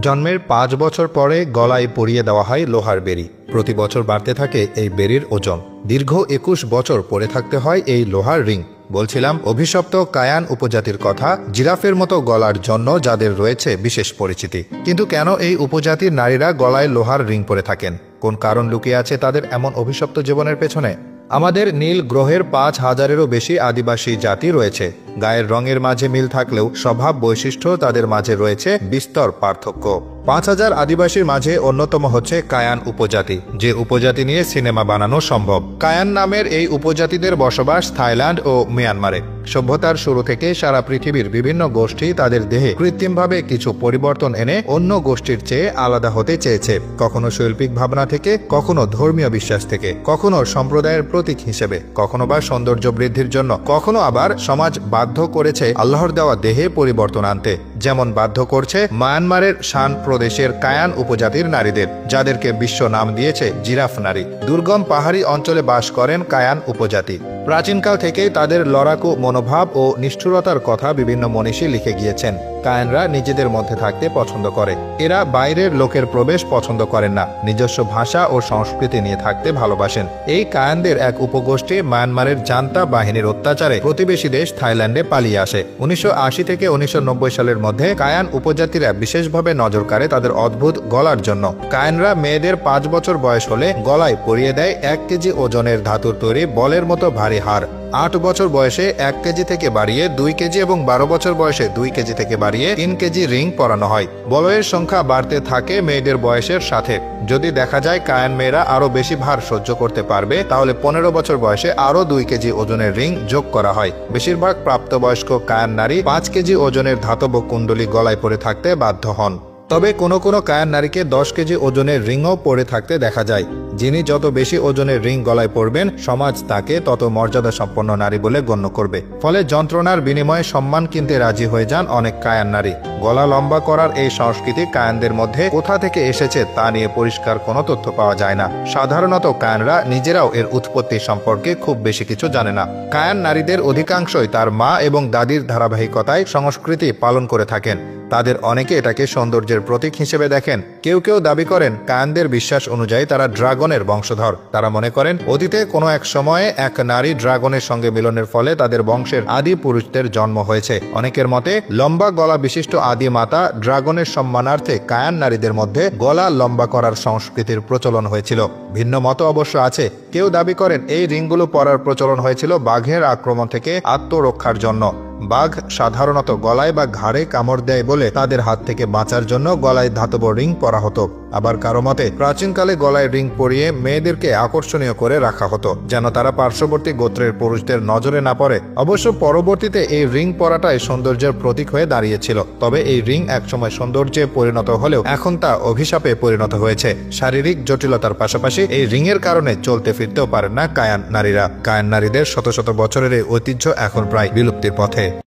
জন্মের ৫ বছর পরে গলায় পরিয়ে দেওয়া হয় লোহার বেড়ি। প্রতি বছর বাড়তে থাকে এই বেড়ির ওজন। দীর্ঘ ২১ বছর পরে থাকতে হয় এই লোহার রিং। বলছিলাম অভিশপ্ত কায়ান উপজাতির কথা, জিরাফের মতো গলার জন্য যাদের রয়েছে বিশেষ পরিচিতি। কিন্তু কেন এই উপজাতির নারীরা গলায় লোহার রিং পরে থাকেন? কোন কারণ লুকিয়ে আছে তাদের এমন অভিশপ্ত জীবনের পেছনে? আমাদের নীল গ্রহের ৫,০০০-এরও বেশি আদিবাসী জাতি রয়েছে। গায়ের রঙের মাঝে মিল থাকলেও স্বভাব বৈশিষ্ট্য তাদের মাঝে রয়েছে বিস্তর পার্থক্য। ৫,০০০ আদিবাসীর মাঝে অন্যতম হচ্ছে কায়ান উপজাতি, যে উপজাতি নিয়ে সিনেমা বানানো সম্ভব। কায়ান নামের এই উপজাতিদের বসবাস থাইল্যান্ড ও মিয়ানমারে। সভ্যতার শুরু থেকে সারা পৃথিবীর বিভিন্ন গোষ্ঠী তাদের দেহে কৃত্রিমভাবে কিছু পরিবর্তন এনে অন্য গোষ্ঠীর চেয়ে আলাদা হতে চেয়েছে। কখনো শৈল্পিক ভাবনা থেকে, কখনো ধর্মীয় বিশ্বাস থেকে, কখনো সম্প্রদায়ের প্রতীক হিসেবে, কখনো বা সৌন্দর্য বৃদ্ধির জন্য, কখনো আবার সমাজ বাধ্য করেছে আল্লাহর দেওয়া দেহে পরিবর্তন আনতে। যেমন বাধ্য করছে মায়ানমারের শান প্রদেশের কায়ান উপজাতির নারীদের, যাদেরকে বিশ্ব নাম দিয়েছে জিরাফ নারী। দুর্গম পাহাড়ি অঞ্চলে বাস করেন কায়ান উপজাতি। প্রাচীনকাল থেকেই তাদের লড়াকু মনোভাব ও নিষ্ঠুরতার কথা বিভিন্ন মনীষী লিখে গিয়েছেন। কায়ানরা নিজেদের মধ্যে থাকতে পছন্দ করে। এরা বাইরের লোকের প্রবেশ পছন্দ করেন না। নিজস্ব ভাষা ও সংস্কৃতি নিয়ে থাকতে ভালোবাসেন। এই কায়ানদের এক উপগোষ্ঠী মায়ানমারের জান্তা বাহিনীর অত্যাচারে প্রতিবেশী দেশ থাইল্যান্ডে পালিয়ে আসে। ১৯৮০ থেকে ১৯৯০ সালের মধ্যে কায়ান উপজাতিরা বিশেষভাবে নজর কাড়ে তাদের অদ্ভুত গলার জন্য। কায়ানরা মেয়েদের ৫ বছর বয়স হলে গলায় পরিয়ে দেয় ১ কেজি ওজনের ধাতুর তৈরি বলের মতো ভারী হার। ৮ বছর বয়সে ১ কেজি থেকে বাড়িয়ে ২ কেজি এবং ১২ বছর বয়সে ২ কেজি থেকে বাড়িয়ে ৩ কেজি রিং পরানো হয়। বলয়ের সংখ্যা বাড়তে থাকে মেয়েদের বয়সের সাথে। যদি দেখা যায় কায়ান মেয়েরা আরো বেশি ভার সহ্য করতে পারবে, তাহলে ১৫ বছর বয়সে আরো ২ কেজি ওজনের রিং যোগ করা হয়। বেশিরভাগ প্রাপ্তবয়স্ক কায়ান নারী ৫ কেজি ওজনের ধাতব কুণ্ডলী গলায় পরে থাকতে বাধ্য হন। তবে কোনো কোনো কায়ান নারীকে ১০ কেজি ওজনের রিংও পরে থাকতে দেখা যায়। যিনি যত বেশি ওজনের রিং গলায় পরবেন, সমাজ তাকে তত মর্যাদা সম্পন্ন নারী বলে গণ্য করবে। ফলে যন্ত্রণার বিনিময়ে সম্মান কিনতে রাজি হয়ে যান অনেক কায়ান নারী। গলা লম্বা করার এই সংস্কৃতি কায়ানদের মধ্যে কোথা থেকে এসেছে তা নিয়ে পরিষ্কার কোনো তথ্য পাওয়া যায় না। সাধারণত কায়ানরা নিজেরাও এর উৎপত্তি সম্পর্কে খুব বেশি কিছু জানে না। কায়ান নারীদের অধিকাংশই তার মা এবং দাদির ধারাবাহিকতায় সংস্কৃতি পালন করে থাকেন। তাদের অনেকে এটাকে সৌন্দর্যের প্রতীক হিসেবে দেখেন। কেউ কেউ দাবি করেন কায়ানদের বিশ্বাস অনুযায়ী তারা ড্রাগনের বংশধর। তারা মনে করেন অতীতে কোনো এক সময়ে এক নারী ড্রাগনের সঙ্গে মিলনের ফলে তাদের বংশের আদি পুরুষদের জন্ম হয়েছে। অনেকের মতে লম্বা গলা বিশিষ্ট আদি মাতা ড্রাগনের সম্মানার্থে কায়ান নারীদের মধ্যে গলা লম্বা করার সংস্কৃতির প্রচলন হয়েছিল। ভিন্ন মত অবশ্য আছে। কেউ দাবি করেন এই রিংগুলো পরার প্রচলন হয়েছিল বাঘের আক্রমণ থেকে আত্মরক্ষার জন্য। বাঘ সাধারণত গলায় বা ঘাড়ে কামড় দেয় বলে তাদের হাত থেকে বাঁচার জন্য গলায় ধাতব রিং পরা হতো। আবার কারো মতে প্রাচীনকালে গলায় রিং পরিয়ে মেয়েদেরকে আকর্ষণীয় করে রাখা হতো, যেন তারা পার্শ্ববর্তী গোত্রের পুরুষদের নজরে না পড়ে। অবশ্য পরবর্তীতে এই রিং পরাটাই সৌন্দর্যের প্রতীক হয়ে দাঁড়িয়েছিল। তবে এই রিং একসময় সৌন্দর্যে পরিণত হলেও এখন তা অভিশাপে পরিণত হয়েছে। শারীরিক জটিলতার পাশাপাশি এই রিংয়ের কারণে চলতে ফিরতেও পারেন না কায়ান নারীরা। কায়ান নারীদের শত শত বছরের এই ঐতিহ্য এখন প্রায় বিলুপ্তির পথে।